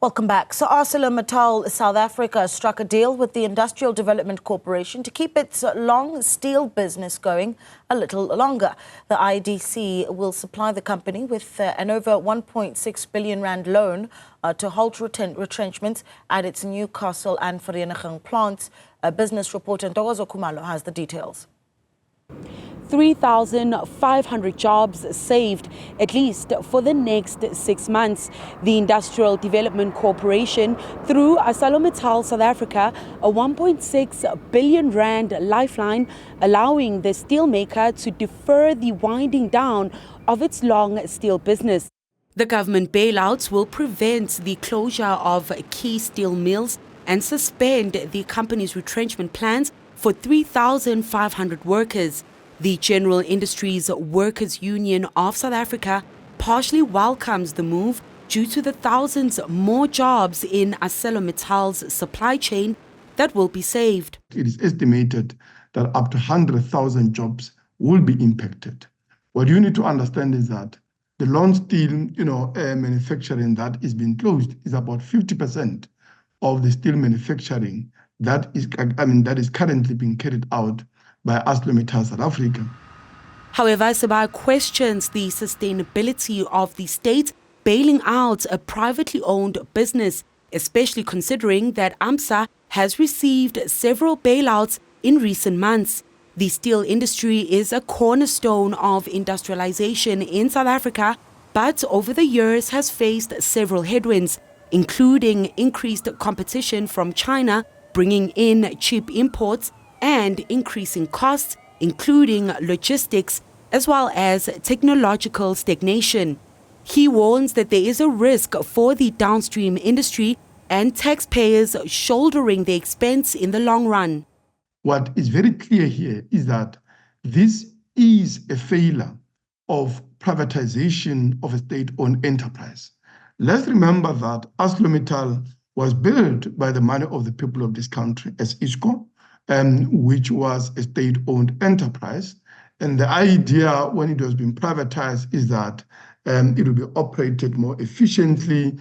Welcome back. So ArcelorMittal South Africa struck a deal with the Industrial Development Corporation to keep its long steel business going a little longer. The IDC will supply the company with an over 1.6 billion rand loan to halt retrenchments at its Newcastle and Vereeniging plants. Business reporter Ntokozo Khumalo has the details. 3,500 jobs saved, at least for the next 6 months. The Industrial Development Corporation, through ArcelorMittal South Africa, a 1.6 billion rand lifeline, allowing the steelmaker to defer the winding down of its long steel business. The government bailouts will prevent the closure of key steel mills and suspend the company's retrenchment plans for 3,500 workers. The General Industries Workers' Union of South Africa partially welcomes the move due to the thousands more jobs in ArcelorMittal's supply chain that will be saved. It is estimated that up to 100,000 jobs will be impacted. What you need to understand is that the long steel manufacturing that is being closed is about 50% of the steel manufacturing that is currently being carried out by ArcelorMittal South Africa. However, Sabai questions the sustainability of the state bailing out a privately owned business, especially considering that AMSA has received several bailouts in recent months. The steel industry is a cornerstone of industrialization in South Africa, but over the years has faced several headwinds, including increased competition from China, bringing in cheap imports, and increasing costs, including logistics, as well as technological stagnation. He warns that there is a risk for the downstream industry and taxpayers shouldering the expense in the long run. What is very clear here is that this is a failure of privatization of a state-owned enterprise. Let's remember that ArcelorMittal was built by the money of the people of this country as ISCO, which was a state-owned enterprise. And the idea when it was being privatized is that it will be operated more efficiently.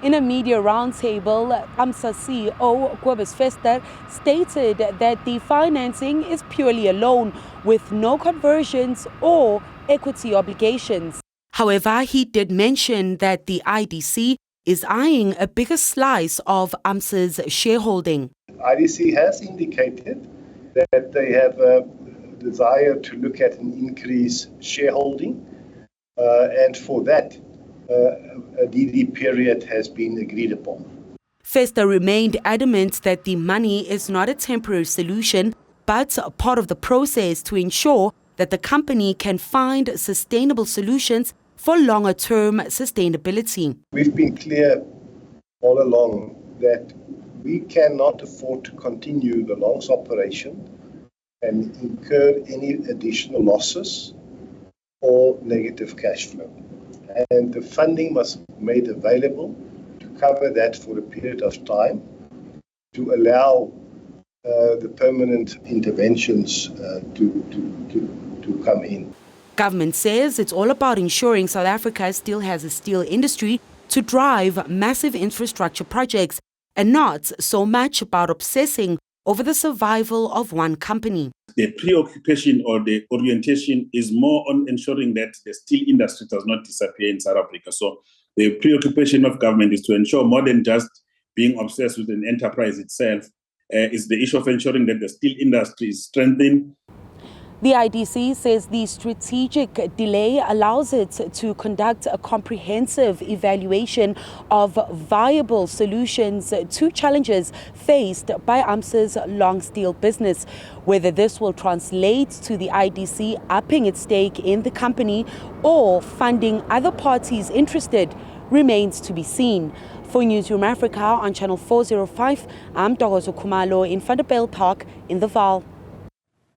In a media roundtable, AMSA CEO Kobus Vester stated that the financing is purely a loan with no conversions or equity obligations. However, he did mention that the IDC is eyeing a bigger slice of AMSA's shareholding. IDC has indicated that they have a desire to look at an increased shareholding, and for that, a DD period has been agreed upon. Vester remained adamant that the money is not a temporary solution, but a part of the process to ensure that the company can find sustainable solutions for longer-term sustainability. We've been clear all along that we cannot afford to continue the longs operation and incur any additional losses or negative cash flow. And the funding must be made available to cover that for a period of time to allow the permanent interventions to come in. Government says it's all about ensuring South Africa still has a steel industry to drive massive infrastructure projects and not so much about obsessing over the survival of one company. The preoccupation or the orientation is more on ensuring that the steel industry does not disappear in South Africa. So the preoccupation of government is to ensure more than just being obsessed with an enterprise itself, is the issue of ensuring that the steel industry is strengthened. The IDC says the strategic delay allows it to conduct a comprehensive evaluation of viable solutions to challenges faced by AMSA's long steel business. Whether this will translate to the IDC upping its stake in the company or funding other parties interested remains to be seen. For Newzroom Afrika on Channel 405, I'm Ntokozo Khumalo in Vanderbijlpark in the Vaal.